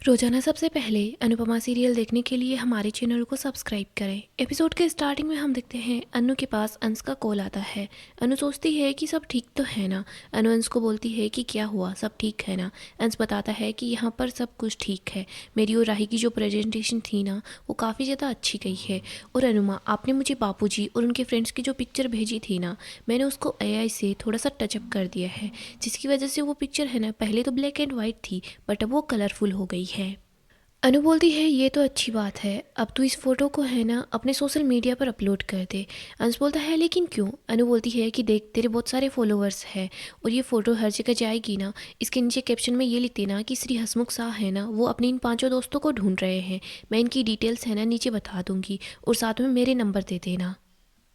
रोजाना सबसे पहले अनुपमा सीरियल देखने के लिए हमारे चैनल को सब्सक्राइब करें। एपिसोड के स्टार्टिंग में हम देखते हैं अनु के पास अंश का कॉल आता है। अनु सोचती है कि सब ठीक तो है ना। अनु अंश को बोलती है कि क्या हुआ, सब ठीक है ना। अंश बताता है कि यहाँ पर सब कुछ ठीक है। मेरी और राही की जो प्रेजेंटेशन थी ना वो काफ़ी ज़्यादा अच्छी गई है। और अनुमा, आपने मुझे बापूजी और उनके फ्रेंड्स की जो पिक्चर भेजी थी ना, मैंने उसको एआई से थोड़ा सा टचअप कर दिया है, जिसकी वजह से वो पिक्चर है ना पहले तो ब्लैक एंड वाइट थी बट अब वो कलरफुल हो गई है। अनु बोलती है ये तो अच्छी बात है, अब तू इस फोटो को है ना अपने सोशल मीडिया पर अपलोड कर दे। अंश बोलता है लेकिन क्यों। अनु बोलती है कि देख, तेरे बहुत सारे फॉलोअर्स हैं और ये फ़ोटो हर जगह जाएगी ना। इसके नीचे कैप्शन में ये लिख देना कि श्री हसमुख शाह है ना वो अपने इन 5 दोस्तों को ढूंढ रहे हैं। मैं इनकी डिटेल्स है ना नीचे बता दूंगी और साथ में मेरे नंबर दे देना।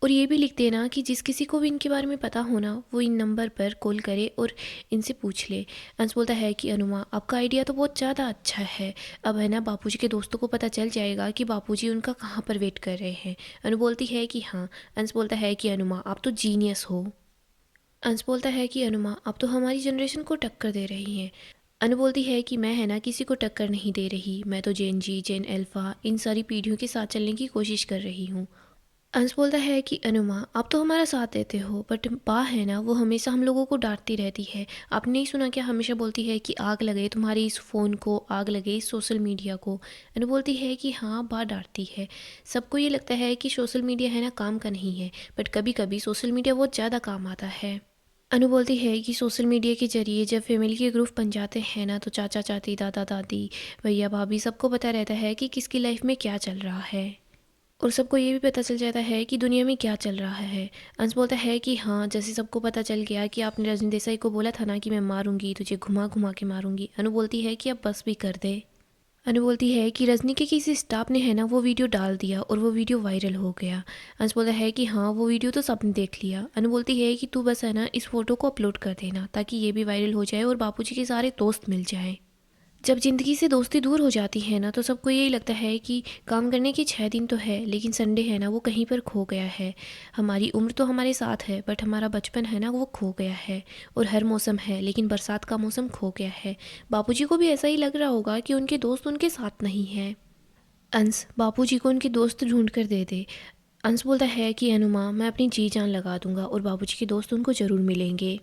और ये भी लिख देना कि जिस किसी को भी इनके बारे में पता हो ना वो इन नंबर पर कॉल करे और इनसे पूछ ले। अंश बोलता है कि अनुमा, आपका आइडिया तो बहुत ज़्यादा अच्छा है। अब है ना बापूजी के दोस्तों को पता चल जाएगा कि बापूजी उनका कहाँ पर वेट कर रहे हैं। अनु बोलती है कि हाँ। अंश बोलता है कि अनुमा, आप तो जीनियस हो। अंश बोलता है कि अनुमा, आप तो हमारी जनरेशन को टक्कर दे रही हैं। अनु बोलती है कि मैं है ना किसी को टक्कर नहीं दे रही, मैं तो जेन जी, जेन अल्फ़ा, इन सारी पीढ़ियों के साथ चलने की कोशिश कर रही हूँ। अंश बोलता है कि अनुमा, आप तो हमारा साथ देते हो बट बा है ना वो हमेशा हम लोगों को डांटती रहती है। आपने नहीं सुना क्या, हमेशा बोलती है कि आग लगे तुम्हारे इस फ़ोन को, आग लगे इस सोशल मीडिया को। अनु बोलती है कि हाँ, बा डांटती है। सबको ये लगता है कि सोशल मीडिया है ना काम का नहीं है, बट कभी कभी सोशल मीडिया बहुत ज़्यादा काम आता है। अनु बोलती है कि सोशल मीडिया के जरिए जब फैमिली के ग्रुप बन जाते हैं ना तो चाचा चाची, दादा दादी, भैया भाभी सबको पता रहता है कि किसकी लाइफ में क्या चल रहा है और सबको ये भी पता चल जाता है कि दुनिया में क्या चल रहा है। अंश बोलता है कि हाँ, जैसे सबको पता चल गया कि आपने रजनी देसाई को बोला था ना कि मैं मारूंगी तुझे, घुमा घुमा के मारूंगी। अनु बोलती है कि अब बस भी कर दे। अनु बोलती है कि रजनी के किसी स्टाफ ने है ना वो वीडियो डाल दिया और वो वीडियो वायरल हो गया। अंश बोलता है कि हाँ, वो वीडियो तो सबने देख लिया। अनु बोलती है कि तू बस है ना इस फोटो को अपलोड कर देना ताकि ये भी वायरल हो जाए और बापूजी के सारे दोस्त मिल जाएं। जब ज़िंदगी से दोस्ती दूर हो जाती है ना तो सबको यही लगता है कि काम करने के 6 दिन तो है लेकिन संडे है ना वो कहीं पर खो गया है। हमारी उम्र तो हमारे साथ है बट हमारा बचपन है ना वो खो गया है। और हर मौसम है लेकिन बरसात का मौसम खो गया है। बापूजी को भी ऐसा ही लग रहा होगा कि उनके दोस्त उनके साथ नहीं हैं। अंश, बापूजी को उनके दोस्त ढूंढ कर दे दे। अंश बोलता है कि अनुमा, मैं अपनी जी जान लगा दूंगा और बापूजी के दोस्त उनको ज़रूर मिलेंगे।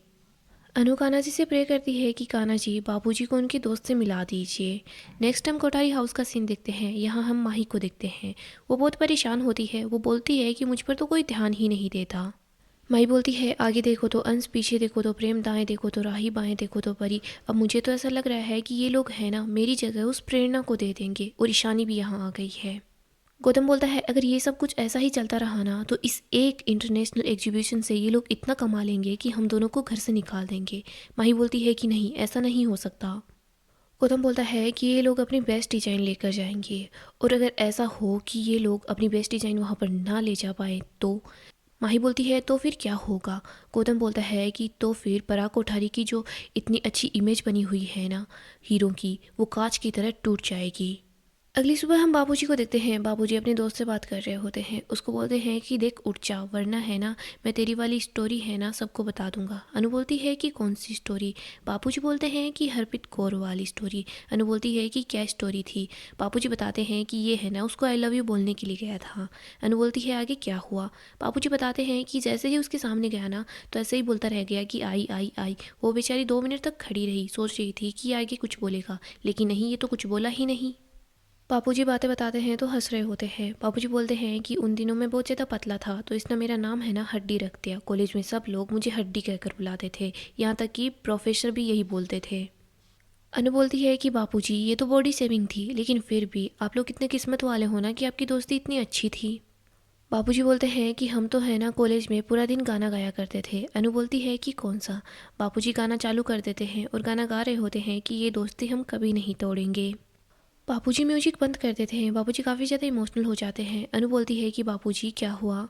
अनु कान्हा जी से प्रे करती है कि कान्हा जी बापूजी को उनके दोस्त से मिला दीजिए। नेक्स्ट हम कोठारी हाउस का सीन देखते हैं। यहाँ हम माही को देखते हैं। वो बहुत परेशान होती है। वो बोलती है कि मुझ पर तो कोई ध्यान ही नहीं देता। माही बोलती है आगे देखो तो अंश, पीछे देखो तो प्रेम, दाएं देखो तो राही, बाएं देखो तो परी। अब मुझे तो ऐसा लग रहा है कि ये लोग हैं ना मेरी जगह उस प्रेरणा को दे देंगे और ईशानी भी यहाँ आ गई है। गौतम बोलता है अगर ये सब कुछ ऐसा ही चलता रहा ना तो इस एक इंटरनेशनल एग्जीबिशन से ये लोग इतना कमा लेंगे कि हम दोनों को घर से निकाल देंगे। माही बोलती है कि नहीं, ऐसा नहीं हो सकता। गौतम बोलता है कि ये लोग अपनी बेस्ट डिज़ाइन लेकर जाएंगे और अगर ऐसा हो कि ये लोग अपनी बेस्ट डिज़ाइन वहाँ पर ना ले जा पाए तो। माही बोलती है तो फिर क्या होगा। गौतम बोलता है कि तो फिर पराग कोठारी की जो इतनी अच्छी इमेज बनी हुई है ना हीरो की, वो कांच की तरह टूट जाएगी। अगली सुबह हम बाबूजी को देखते हैं। बाबूजी अपने दोस्त से बात कर रहे होते हैं। उसको बोलते हैं कि देख उठ जा, वरना है ना मैं तेरी वाली स्टोरी है ना सबको बता दूंगा। अनु बोलती है कि कौन सी स्टोरी। बाबूजी बोलते हैं कि हरप्रीत कौर वाली स्टोरी। अनु बोलती है कि क्या स्टोरी थी। बाबूजी बताते हैं कि ये है ना उसको आई लव यू बोलने के लिए गया था। अनु बोलती है आगे क्या हुआ। बाबूजी बताते हैं कि जैसे ही उसके सामने गया ना तो ऐसे ही बोलता रह गया कि आई आई आई। वो बेचारी 2 मिनट तक खड़ी रही, सोच रही थी कि आगे कुछ बोलेगा, लेकिन नहीं, ये तो कुछ बोला ही नहीं। बापूजी बातें बताते हैं तो हंस रहे होते हैं। बापूजी बोलते हैं कि उन दिनों मैं बहुत ज़्यादा पतला था तो इसने मेरा नाम है ना हड्डी रख दिया। कॉलेज में सब लोग मुझे हड्डी कहकर बुलाते थे, यहाँ तक कि प्रोफेसर भी यही बोलते थे। अनु बोलती है कि बापूजी ये तो बॉडी शेविंग थी, लेकिन फिर भी आप लोग कितने किस्मत वाले हो ना कि आपकी दोस्ती इतनी अच्छी थी। बापूजी बोलते हैं कि हम तो है ना कॉलेज में पूरा दिन गाना गाया करते थे। अनु बोलती है कि कौन सा। बापूजी गाना चालू कर देते हैं और गाना गा रहे होते हैं कि ये दोस्ती हम कभी नहीं तोड़ेंगे। बापूजी म्यूजिक बंद कर देते हैं। बापूजी काफ़ी ज़्यादा इमोशनल हो जाते हैं। अनु बोलती है कि बापूजी क्या हुआ।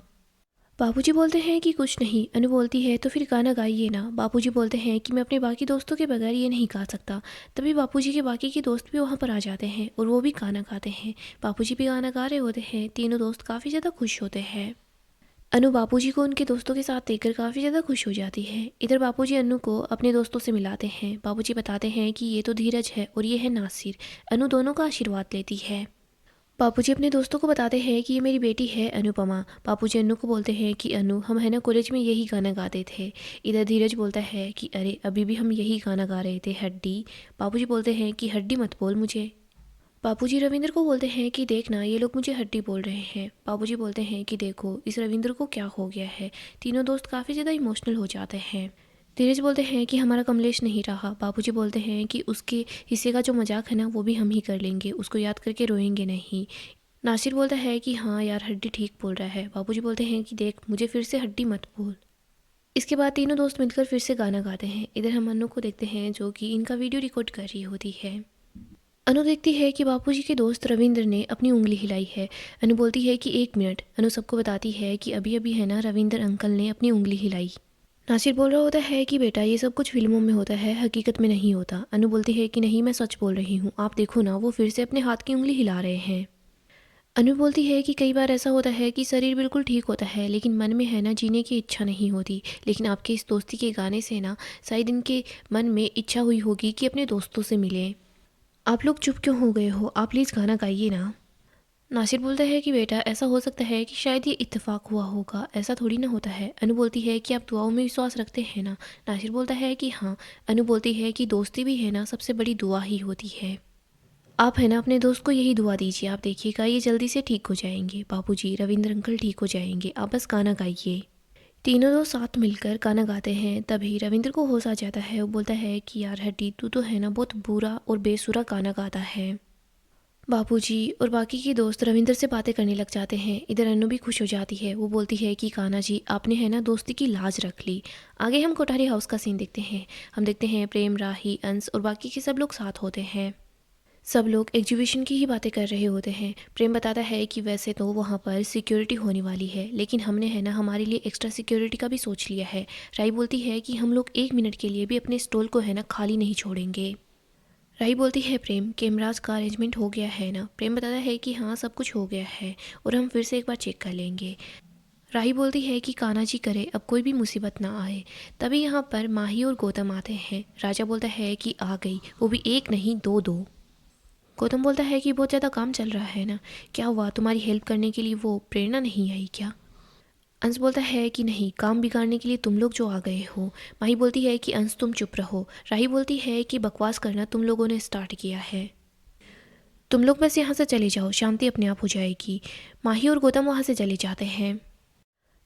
बापूजी बोलते हैं कि कुछ नहीं। अनु बोलती है तो फिर गाना गाइए ना। बापूजी बोलते हैं कि मैं अपने बाकी दोस्तों के बगैर ये नहीं गा सकता। तभी बापूजी के बाकी के दोस्त भी वहाँ पर आ जाते हैं और वो भी गाना गाते हैं। बापूजी भी गाना गा रहे होते हैं। तीनों दोस्त काफ़ी ज़्यादा खुश होते हैं। अनु बापूजी को उनके दोस्तों के साथ देखकर काफ़ी ज़्यादा खुश हो जाती है। इधर बापूजी अनु को अपने दोस्तों से मिलाते हैं। बापूजी बताते हैं कि ये तो धीरज है और ये है नासिर। अनु दोनों का आशीर्वाद लेती है। बापूजी अपने दोस्तों को बताते हैं कि ये मेरी बेटी है अनुपमा। बापूजी अनु को बोलते हैं कि अनु, हम है ना कॉलेज में यही गाना गाते थे। इधर धीरज बोलता है कि अरे अभी भी हम यही गाना गा रहे थे, हड्डी। बापूजी बोलते हैं कि हड्डी मत बोल मुझे। बापूजी रविंद्र को बोलते हैं कि देखना ये लोग मुझे हड्डी बोल रहे हैं। बापूजी बोलते हैं कि देखो इस रविंद्र को क्या हो गया है। तीनों दोस्त काफ़ी ज़्यादा इमोशनल हो जाते हैं। धीरज बोलते हैं कि हमारा कमलेश नहीं रहा। बापूजी बोलते हैं कि उसके हिस्से का जो मजाक है ना वो भी हम ही कर लेंगे, उसको याद करके रोएंगे नहीं। नासिर बोलता है कि हाँ यार हड्डी ठीक बोल रहा है। बापूजी बोलते हैं कि देख मुझे फिर से हड्डी मत बोल। इसके बाद तीनों दोस्त मिलकर फिर से गाना गाते हैं। इधर हम अनु को देखते हैं जो कि इनका वीडियो रिकॉर्ड कर रही होती है। अनु देखती है कि बापूजी के दोस्त रविंद्र ने अपनी उंगली हिलाई है। अनु बोलती है कि 1 मिनट। अनु सबको बताती है कि अभी अभी है ना रविंद्र अंकल ने अपनी उंगली हिलाई। नासिर बोल रहा होता है कि बेटा ये सब कुछ फिल्मों में होता है, हकीकत में नहीं होता। अनु बोलती है कि नहीं मैं सच बोल रही हूँ, आप देखो ना वो फिर से अपने हाथ की उंगली हिला रहे हैं। अनु बोलती है कि कई बार ऐसा होता है कि शरीर बिल्कुल ठीक होता है लेकिन मन में है ना जीने की इच्छा नहीं होती। लेकिन आपके इस दोस्ती के गाने से ना शायद इनके मन में इच्छा हुई होगी कि अपने दोस्तों से मिलें। आप लोग चुप क्यों हो गए हो, आप प्लीज़ गाना गाइए ना। नासिर बोलता है कि बेटा ऐसा हो सकता है कि शायद ये इत्तेफाक हुआ होगा, ऐसा थोड़ी ना होता है। अनु बोलती है कि आप दुआओं में विश्वास रखते हैं ना। नासिर बोलता है कि हाँ। अनु बोलती है कि दोस्ती भी है ना सबसे बड़ी दुआ ही होती है। आप है ना अपने दोस्त को यही दुआ दीजिए, आप देखिएगा ये जल्दी से ठीक हो जाएंगे। बापूजी रविंद्र अंकल ठीक हो जाएंगे, आप बस गाना गाइए। तीनों दोस्त साथ मिलकर गाना गाते हैं। तभी रविंद्र को होश आ जाता है। वो बोलता है कि यार हड्डी तू तो है ना बहुत बुरा और बेसुरा गाना गाता है। बापूजी और बाकी के दोस्त रविंद्र से बातें करने लग जाते हैं। इधर अनु भी खुश हो जाती है। वो बोलती है कि कान्हा जी आपने है ना दोस्ती की लाज रख ली। आगे हम कोठारी हाउस का सीन देखते हैं। हम देखते हैं प्रेम, राही, अंश और बाकी के सब लोग साथ होते हैं। सब लोग एग्जीबिशन की ही बातें कर रहे होते हैं। प्रेम बताता है कि वैसे तो वहाँ पर सिक्योरिटी होने वाली है लेकिन हमने है ना हमारे लिए एक्स्ट्रा सिक्योरिटी का भी सोच लिया है। राही बोलती है कि हम लोग 1 मिनट के लिए भी अपने स्टॉल को है ना खाली नहीं छोड़ेंगे। राही बोलती है प्रेम कैमराज का अरेंजमेंट हो गया है ना। प्रेम बताता है कि हाँ सब कुछ हो गया है और हम फिर से एक बार चेक कर लेंगे। राही बोलती है कि कान्हा जी करे अब कोई भी मुसीबत ना आए। तभी यहाँ पर माही और गौतम आते हैं। राजा बोलता है कि आ गई, वो भी एक नहीं दो दो। गौतम बोलता है कि बहुत ज़्यादा काम चल रहा है ना, क्या हुआ तुम्हारी हेल्प करने के लिए वो प्रेरणा नहीं आई क्या। अंश बोलता है कि नहीं, काम बिगाड़ने के लिए तुम लोग जो आ गए हो। माही बोलती है कि अंश तुम चुप रहो। राही बोलती है कि बकवास करना तुम लोगों ने स्टार्ट किया है, तुम लोग बस यहाँ से चले जाओ, शांति अपने आप हो जाएगी। माही और गौतम वहाँ से चले जाते हैं।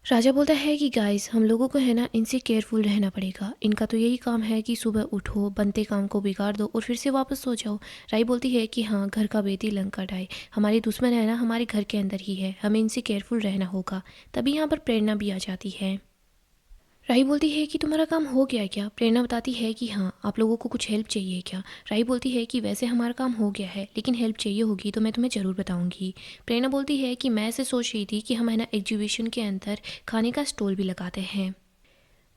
राजा बोलता है कि गाइस हम लोगों को है ना इनसे केयरफुल रहना पड़ेगा, इनका तो यही काम है कि सुबह उठो, बनते काम को बिगाड़ दो और फिर से वापस सो जाओ। राई बोलती है कि हाँ घर का बेटी लंका ढाए, हमारे दुश्मन है ना हमारे घर के अंदर ही है, हमें इनसे केयरफुल रहना होगा। तभी यहाँ पर प्रेरणा भी आ जाती है। राही बोलती है कि तुम्हारा काम हो गया क्या। प्रेरणा बताती है कि हाँ, आप लोगों को कुछ हेल्प चाहिए क्या। राही बोलती है कि वैसे हमारा काम हो गया है लेकिन हेल्प चाहिए होगी तो मैं तुम्हें ज़रूर बताऊंगी। प्रेरणा बोलती है कि मैं ऐसे सोच रही थी कि हम है ना एग्जीबिशन के अंदर खाने का स्टॉल भी लगाते हैं।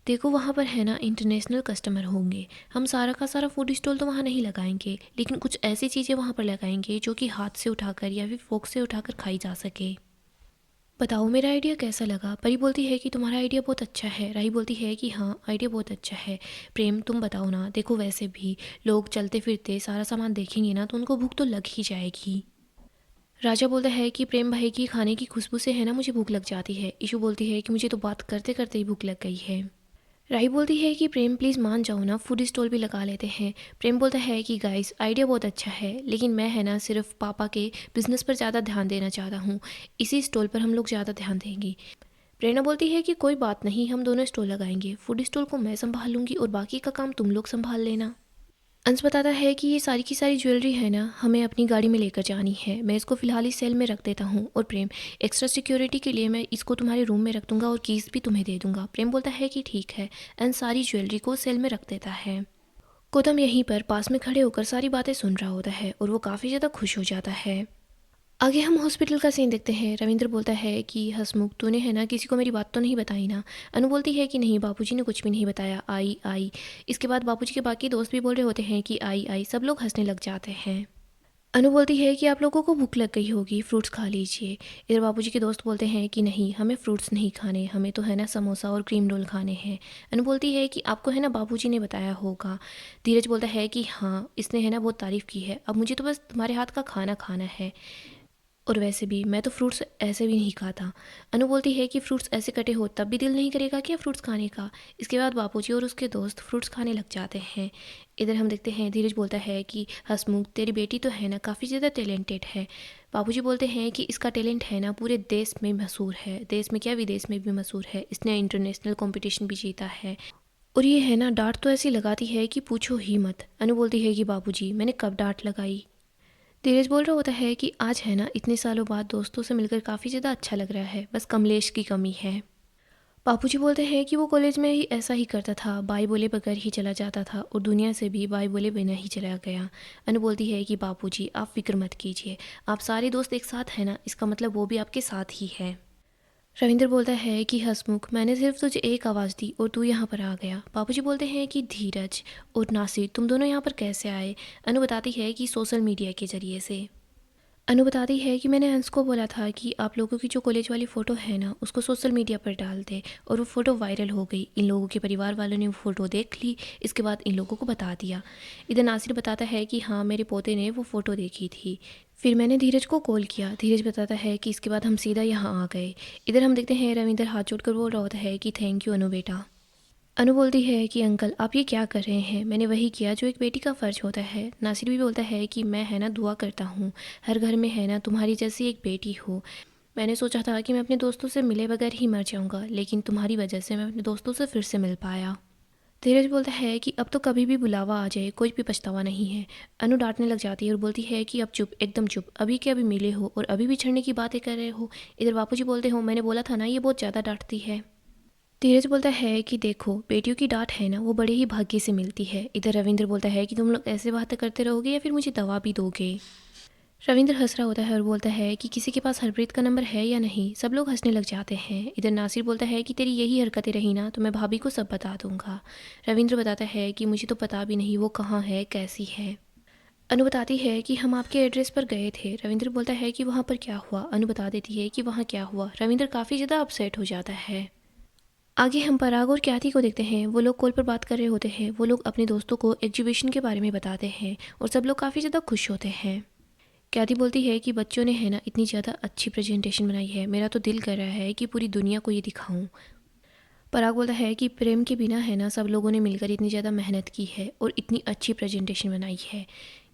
देखो वहाँ पर है ना इंटरनेशनल कस्टमर होंगे, हम सारा का सारा फूड स्टॉल तो वहाँ नहीं लगाएंगे लेकिन कुछ ऐसी चीज़ें वहाँ पर लगाएंगे जो कि हाथ से उठाकर या फिर फोक से उठाकर खाई जा सके। बताओ मेरा आइडिया कैसा लगा। परी बोलती है कि तुम्हारा आइडिया बहुत अच्छा है। राही बोलती है कि हाँ आइडिया बहुत अच्छा है। प्रेम तुम बताओ ना, देखो वैसे भी लोग चलते फिरते सारा सामान देखेंगे ना तो उनको भूख तो लग ही जाएगी। राजा बोलता है कि प्रेम भाई की खाने की खुशबू से है ना मुझे भूख लग जाती है। ईशू बोलती है कि मुझे तो बात करते करते ही भूख लग गई है। राही बोलती है कि प्रेम प्लीज़ मान जाओ ना, फूड स्टॉल भी लगा लेते हैं। प्रेम बोलता है कि गाइस आइडिया बहुत अच्छा है लेकिन मैं है ना सिर्फ पापा के बिजनेस पर ज़्यादा ध्यान देना चाहता हूँ, इसी स्टॉल पर हम लोग ज़्यादा ध्यान देंगे। प्रेरणा बोलती है कि कोई बात नहीं, हम दोनों स्टॉल लगाएंगे, फूड स्टॉल को मैं संभाल लूँगी और बाकी का काम तुम लोग संभाल लेना। अंश बताता है कि ये सारी की सारी ज्वेलरी है ना हमें अपनी गाड़ी में लेकर जानी है, मैं इसको फ़िलहाल इस सेल में रख देता हूँ। और प्रेम एक्स्ट्रा सिक्योरिटी के लिए मैं इसको तुम्हारे रूम में रख दूंगा और कीज़ भी तुम्हें दे दूंगा। प्रेम बोलता है कि ठीक है। अंश सारी ज्वेलरी को सेल में रख देता है। गौतम यहीं पर पास में खड़े होकर सारी बातें सुन रहा होता है और वो काफ़ी ज़्यादा खुश हो जाता है। आगे हम हॉस्पिटल का सीन देखते हैं। रविंद्र बोलता है कि हसमुख तूने है ना किसी को मेरी बात तो नहीं बताई ना। अनु बोलती है कि नहीं बापूजी ने कुछ भी नहीं बताया, आई आई। इसके बाद बापूजी के बाकी दोस्त भी बोल रहे होते हैं कि आई आई, सब लोग हंसने लग जाते हैं। अनु बोलती है कि आप लोगों को भूख लग गई होगी, फ्रूट्स खा लीजिए। इधर बाबूजी के दोस्त बोलते हैं कि नहीं, हमें फ्रूट्स नहीं खाने, हमें तो है ना समोसा और क्रीम रोल खाने हैं। अनु बोलती है कि आपको है ना बाबूजी ने बताया होगा। धीरज बोलता है कि हाँ, इसने है ना बहुत तारीफ़ की है, अब मुझे तो बस तुम्हारे हाथ का खाना खाना है। और वैसे भी मैं तो फ्रूट्स ऐसे भी नहीं खाता। अनु बोलती है कि फ्रूट्स ऐसे कटे हो तब भी दिल नहीं करेगा क्या फ्रूट्स खाने का। इसके बाद बापूजी और उसके दोस्त फ्रूट्स खाने लग जाते हैं। इधर हम देखते हैं धीरज बोलता है कि हसमुख तेरी बेटी तो है ना काफ़ी ज़्यादा टैलेंटेड है। बापूजी बोलते हैं कि इसका टैलेंट है ना पूरे देश में मशहूर है, देश में क्या विदेश में भी मशहूर है, इसने इंटरनेशनल कंपटीशन भी जीता है। और ये है ना डांट तो ऐसी लगाती है कि पूछो ही मत। अनु बोलती है कि बाबूजी मैंने कब डांट लगाई। धीरज बोल रहा होता है कि आज है ना इतने सालों बाद दोस्तों से मिलकर काफ़ी ज़्यादा अच्छा लग रहा है, बस कमलेश की कमी है। बापूजी बोलते हैं कि वो कॉलेज में ही ऐसा ही करता था, बाई बोले बगैर ही चला जाता था और दुनिया से भी बाई बोले बिना ही चला गया। अनु बोलती है कि बापूजी आप फिक्र मत कीजिए, आप सारे दोस्त एक साथ हैं ना, इसका मतलब वो भी आपके साथ ही है। रविंद्र बोलता है कि हसमुख मैंने सिर्फ तुझे एक आवाज़ दी और तू यहाँ पर आ गया। बाबूजी बोलते हैं कि धीरज और नासिर तुम दोनों यहाँ पर कैसे आए। अनु बताती है कि सोशल मीडिया के ज़रिए से। अनु बताती है कि मैंने अंश को बोला था कि आप लोगों की जो कॉलेज वाली फ़ोटो है ना उसको सोशल मीडिया पर डाल दे, और वो फ़ोटो वायरल हो गई। इन लोगों के परिवार वालों ने वो फ़ोटो देख ली, इसके बाद इन लोगों को बता दिया। इधर नासिर बताता है कि हाँ मेरे पोते ने वो फ़ोटो देखी थी, फिर मैंने धीरज को कॉल किया। धीरज बताता है कि इसके बाद हम सीधा यहाँ आ गए। इधर हम देखते हैं रविंदर हाथ जोड़कर बोल रहा होता है कि थैंक यू अनु बेटा। अनु बोलती है कि अंकल आप ये क्या कर रहे हैं, मैंने वही किया जो एक बेटी का फ़र्ज होता है। नासिर भी बोलता है कि मैं है ना दुआ करता हूँ हर घर में है ना तुम्हारी जैसी एक बेटी हो। मैंने सोचा था कि मैं अपने दोस्तों से मिले बगैर ही मर जाऊँगा, लेकिन तुम्हारी वजह से मैं अपने दोस्तों से फिर से मिल पाया। धीरज बोलता है कि अब तो कभी भी बुलावा आ जाए कोई भी पछतावा नहीं है। अनु डांटने लग जाती है और बोलती है कि अब चुप, एकदम चुप, अभी के अभी मिले हो और अभी बिछड़ने की बातें कर रहे हो। इधर बापूजी बोलते हो मैंने बोला था ना ये बहुत ज़्यादा डांटती है। धीरज बोलता है कि देखो बेटियों की डांट है ना वो बड़े ही भाग्य से मिलती है। इधर रविंद्र बोलता है कि तुम लोग ऐसे बातें करते रहोगे या फिर मुझे दवा भी दोगे। रविंद्र हंस रहा होता है और बोलता है कि किसी के पास हरप्रीत का नंबर है या नहीं। सब लोग हंसने लग जाते हैं। इधर नासिर बोलता है कि तेरी यही हरकतें रही ना तो मैं भाभी को सब बता दूंगा। रविंद्र बताता है कि मुझे तो पता भी नहीं वो कहाँ है कैसी है। अनु बताती है कि हम आपके एड्रेस पर गए थे। रविंद्र बोलता है कि वहाँ पर क्या हुआ। अनु बता देती है कि वहाँ क्या हुआ। रविंद्र काफ़ी ज़्यादा अपसेट हो जाता है। आगे हम पराग और ख्याति को देखते हैं। वो लोग कॉल पर बात कर रहे होते हैं। वो लोग अपने दोस्तों को एग्जीबिशन के बारे में बताते हैं और सब लोग काफ़ी ज़्यादा खुश होते हैं। ख्याति बोलती है कि बच्चों ने है ना इतनी ज़्यादा अच्छी प्रेजेंटेशन बनाई है, मेरा तो दिल कर रहा है कि पूरी दुनिया को ये दिखाऊं। पराग बोलता है कि प्रेम के बिना है ना सब लोगों ने मिलकर इतनी ज़्यादा मेहनत की है और इतनी अच्छी प्रेजेंटेशन बनाई है।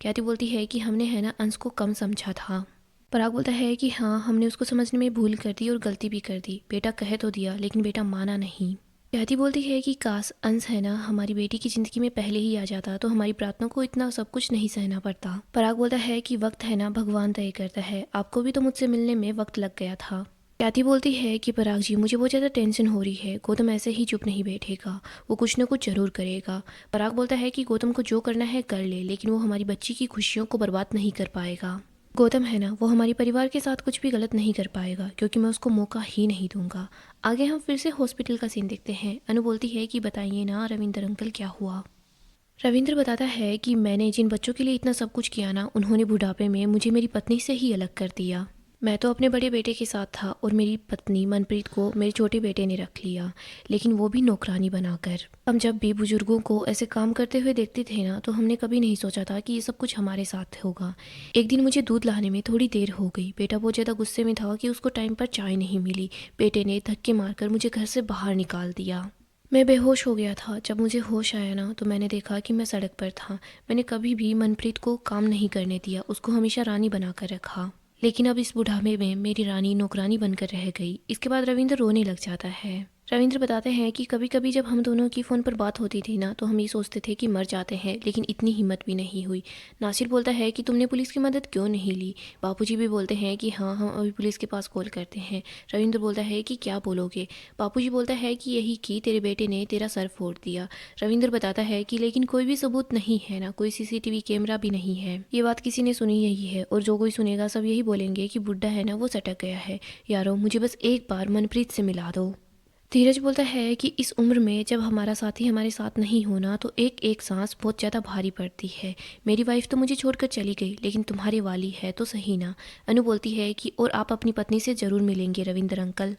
ख्याति बोलती है कि हमने है ना अंश को कम समझा था। पराग बोलता है कि हाँ हमने उसको समझने में भूल कर दी और गलती भी कर दी। बेटा कह तो दिया लेकिन बेटा माना नहीं। ख्याति बोलती है कि काश अंश है ना हमारी बेटी की ज़िंदगी में पहले ही आ जाता तो हमारी प्रार्थना को इतना सब कुछ नहीं सहना पड़ता। पराग बोलता है कि वक्त है ना भगवान तय करता है, आपको भी तो मुझसे मिलने में वक्त लग गया था। ख्याति बोलती है कि पराग जी मुझे बहुत ज़्यादा टेंशन हो रही है, गौतम ऐसे ही चुप नहीं बैठेगा, वो कुछ ना कुछ ज़रूर करेगा। पराग बोलता है कि गौतम को जो करना है कर ले, लेकिन वो हमारी बच्ची की खुशियों को बर्बाद नहीं कर पाएगा। गौतम है ना वो हमारे परिवार के साथ कुछ भी गलत नहीं कर पाएगा, क्योंकि मैं उसको मौका ही नहीं दूंगा। आगे हम फिर से हॉस्पिटल का सीन देखते हैं। अनु बोलती है कि बताइए ना रविंद्र अंकल क्या हुआ। रविंद्र बताता है कि मैंने जिन बच्चों के लिए इतना सब कुछ किया ना उन्होंने बुढ़ापे में मुझे मेरी पत्नी से ही अलग कर दिया। मैं तो अपने बड़े बेटे के साथ था और मेरी पत्नी मनप्रीत को मेरे छोटे बेटे ने रख लिया, लेकिन वो भी नौकरानी बनाकर। हम जब भी बुजुर्गों को ऐसे काम करते हुए देखते थे ना तो हमने कभी नहीं सोचा था कि ये सब कुछ हमारे साथ होगा। एक दिन मुझे दूध लाने में थोड़ी देर हो गई। बेटा बहुत ज़्यादा गुस्से में था कि उसको टाइम पर चाय नहीं मिली। बेटे ने धक्के मारकर मुझे घर से बाहर निकाल दिया। मैं बेहोश हो गया था। जब मुझे होश आया ना तो मैंने देखा कि मैं सड़क पर था। मैंने कभी भी मनप्रीत को काम नहीं करने दिया, उसको हमेशा रानी बनाकर रखा, लेकिन अब इस बुढ़ापे में मेरी रानी नौकरानी बनकर रह गई। इसके बाद रविंद्र रोने लग जाता है। रविंद्र बताते हैं कि कभी कभी जब हम दोनों की फ़ोन पर बात होती थी ना तो हम ये सोचते थे कि मर जाते हैं, लेकिन इतनी हिम्मत भी नहीं हुई। नासिर बोलता है कि तुमने पुलिस की मदद क्यों नहीं ली। बापूजी भी बोलते हैं कि हाँ हम अभी पुलिस के पास कॉल करते हैं। रविंद्र बोलता है कि क्या बोलोगे। बापूजी बोलता है कि यही कि तेरे बेटे ने तेरा सर फोड़ दिया। रविंद्र बताता है कि लेकिन कोई भी सबूत नहीं है ना, कोई सीसीटीवी कैमरा भी नहीं है। ये बात किसी ने सुनी यही है और जो कोई सुनेगा सब यही बोलेंगे कि बुड्ढा है ना वो सटक गया है। यारो मुझे बस एक बार मनप्रीत से मिला दो। धीरज बोलता है कि इस उम्र में जब हमारा साथी हमारे साथ नहीं होना तो एक एक सांस बहुत ज़्यादा भारी पड़ती है। मेरी वाइफ तो मुझे छोड़कर चली गई, लेकिन तुम्हारी वाली है तो सही ना। अनु बोलती है कि और आप अपनी पत्नी से ज़रूर मिलेंगे रविंद्र अंकल।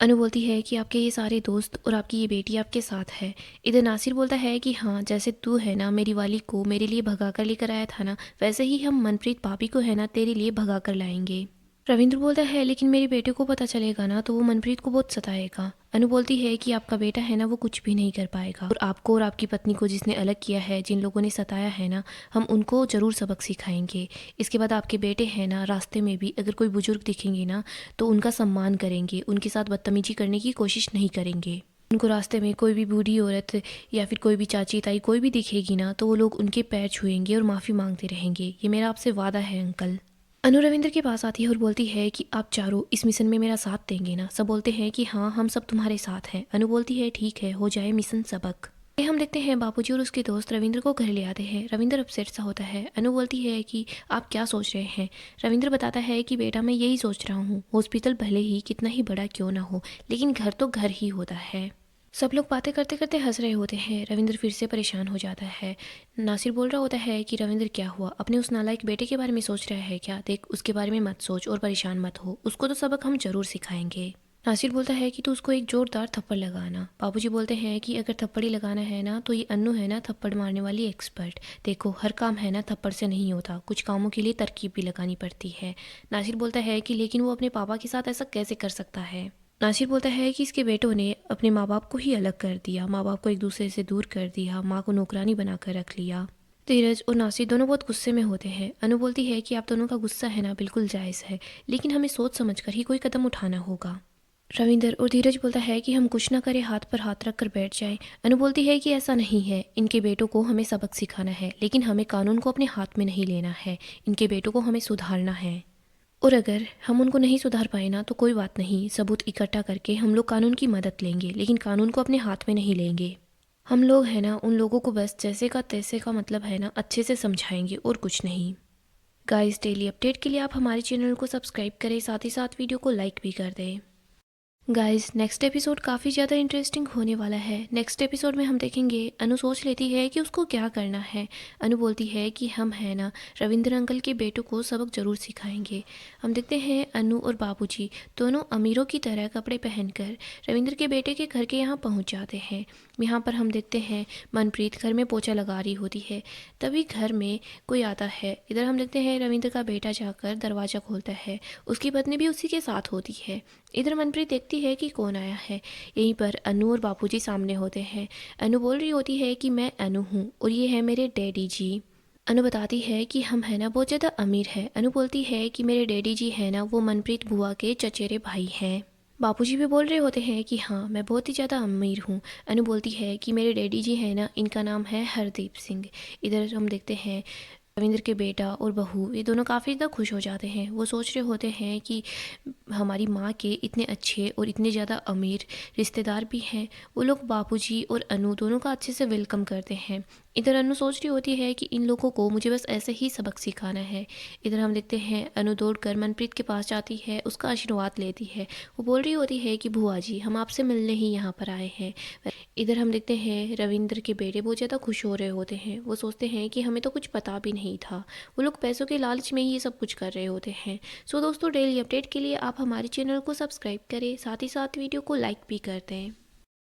अनु बोलती है कि आपके ये सारे दोस्त और आपकी ये बेटी आपके साथ है। इधर नासिर बोलता है कि हाँ, जैसे तू है ना मेरी वाली को मेरे लिए भगा कर लेकर आया था ना, वैसे ही हम मनप्रीत भाभी को है ना तेरे लिए भगा कर लाएंगे। रविंद्र बोलता है लेकिन मेरे बेटे को पता चलेगा ना तो वो मनप्रीत को बहुत सताएगा। अनु बोलती है कि आपका बेटा है ना वो कुछ भी नहीं कर पाएगा, और आपको और आपकी पत्नी को जिसने अलग किया है, जिन लोगों ने सताया है ना, हम उनको ज़रूर सबक सिखाएंगे। इसके बाद आपके बेटे हैं ना रास्ते में भी अगर कोई बुजुर्ग दिखेंगे ना तो उनका सम्मान करेंगे, उनके साथ बदतमीजी करने की कोशिश नहीं करेंगे। उनको रास्ते में कोई भी बूढ़ी औरत या फिर कोई भी चाची ताई कोई भी दिखेगी ना तो वो लोग उनके पैर छुएंगे और माफ़ी मांगते रहेंगे। ये मेरा आपसे वादा है अंकल। अनु रविंद्र के पास आती है और बोलती है कि आप चारों इस मिशन में मेरा साथ देंगे ना। सब बोलते हैं कि हाँ, हम सब तुम्हारे साथ हैं। अनु बोलती है ठीक है, हो जाए मिशन सबक। हम देखते हैं बापूजी और उसके दोस्त रविंद्र को घर ले आते हैं। रविंद्र अपसेट सा होता है। अनु बोलती है कि आप क्या सोच रहे हैं। रविंद्र बताता है कि बेटा मैं यही सोच रहा हूँ, हॉस्पिटल भले ही कितना ही बड़ा क्यों ना हो, लेकिन घर तो घर ही होता है। सब लोग बातें करते करते हंस रहे होते हैं। रविंद्र फिर से परेशान हो जाता है। नासिर बोल रहा होता है कि रविंद्र क्या हुआ, अपने उस नालायक बेटे के बारे में सोच रहा है क्या? देख, उसके बारे में मत सोच और परेशान मत हो, उसको तो सबक हम जरूर सिखाएंगे। नासिर बोलता है कि तू उसको एक जोरदार थप्पड़ लगाना। बाबूजी बोलते हैं कि अगर थप्पड़ ही लगाना है ना तो ये अन्नू है ना थप्पड़ मारने वाली एक्सपर्ट। देखो, हर काम है ना थप्पड़ से नहीं होता, कुछ कामों के लिए तरकीब भी लगानी पड़ती है। नासिर बोलता है कि लेकिन वो अपने पापा के साथ ऐसा कैसे कर सकता है। नासिर बोलता है कि इसके बेटों ने अपने माँ बाप को ही अलग कर दिया, माँ बाप को एक दूसरे से दूर कर दिया, माँ को नौकरानी बनाकर रख लिया। धीरज और नासिर दोनों बहुत गुस्से में होते हैं। अनु बोलती है कि आप दोनों का गुस्सा है ना बिल्कुल जायज़ है, लेकिन हमें सोच समझ कर ही कोई कदम उठाना होगा। रविंदर और धीरज बोलता है कि हम कुछ ना करें, हाथ पर हाथ रख कर बैठ जाए। अनु बोलती है कि ऐसा नहीं है, इनके बेटों को हमें सबक सिखाना है, लेकिन हमें कानून को अपने हाथ में नहीं लेना है, इनके बेटों को हमें सुधारना है। और अगर हम उनको नहीं सुधार पाए ना तो कोई बात नहीं, सबूत इकट्ठा करके हम लोग कानून की मदद लेंगे, लेकिन कानून को अपने हाथ में नहीं लेंगे। हम लोग है ना उन लोगों को बस जैसे का तैसे का मतलब है ना अच्छे से समझाएंगे और कुछ नहीं। गाइस, डेली अपडेट के लिए आप हमारे चैनल को सब्सक्राइब करें, साथ ही साथ वीडियो को लाइक भी कर दें। गाइस, नेक्स्ट एपिसोड काफ़ी ज़्यादा इंटरेस्टिंग होने वाला है। नेक्स्ट एपिसोड में हम देखेंगे अनु सोच लेती है कि उसको क्या करना है। अनु बोलती है कि हम है ना रविंद्र अंकल के बेटों को सबक ज़रूर सिखाएंगे। हम देखते हैं अनु और बाबूजी दोनों अमीरों की तरह कपड़े पहनकर रविंद्र के बेटे के घर के यहाँ पहुँच जाते हैं। यहाँ पर हम देखते हैं मनप्रीत घर में पोछा लगा रही होती है, तभी घर में कोई आता है। इधर हम देखते हैं रविंद्र का बेटा जाकर दरवाज़ा खोलता है, उसकी पत्नी भी उसी के साथ होती है। इधर मनप्रीत देखती है कि कौन आया है। यहीं पर अनु और बापूजी सामने होते हैं। अनु बोल रही होती है कि मैं अनु हूँ और ये है मेरे डैडी जी। अनु बताती है कि हम है ना बहुत ज़्यादा अमीर है। अनु बोलती है कि मेरे डैडी जी है ना वो मनप्रीत बुआ के चचेरे भाई हैं। बापूजी भी बोल रहे होते हैं कि हाँ, मैं बहुत ही ज़्यादा अमीर हूँ। अनु बोलती है कि मेरे डैडी जी है ना, इनका नाम है हरदीप सिंह। इधर हम देखते हैं रविंद्र के बेटा और बहू ये दोनों काफ़ी ज़्यादा खुश हो जाते हैं। वो सोच रहे होते हैं कि हमारी माँ के इतने अच्छे और इतने ज़्यादा अमीर रिश्तेदार भी हैं। वो लोग बापूजी और अनु दोनों का अच्छे से वेलकम करते हैं। इधर अनु सोच रही होती है कि इन लोगों को मुझे बस ऐसे ही सबक सिखाना है। इधर हम देखते हैं अनु दौड़कर मनप्रीत के पास जाती है, उसका आशीर्वाद लेती है। वो बोल रही होती है कि बुआ जी, हम आपसे मिलने ही यहाँ पर आए हैं। इधर हम देखते हैं रविंद्र के बेटे बहुत ज़्यादा खुश हो रहे होते हैं। वो सोचते हैं कि हमें तो कुछ पता भी नहीं था। वो लोग पैसों के लालच में ही ये सब कुछ कर रहे होते हैं। सो दोस्तों, डेली अपडेट के लिए आप हमारे चैनल को सब्सक्राइब करें, साथ ही साथ वीडियो को लाइक भी कर दें।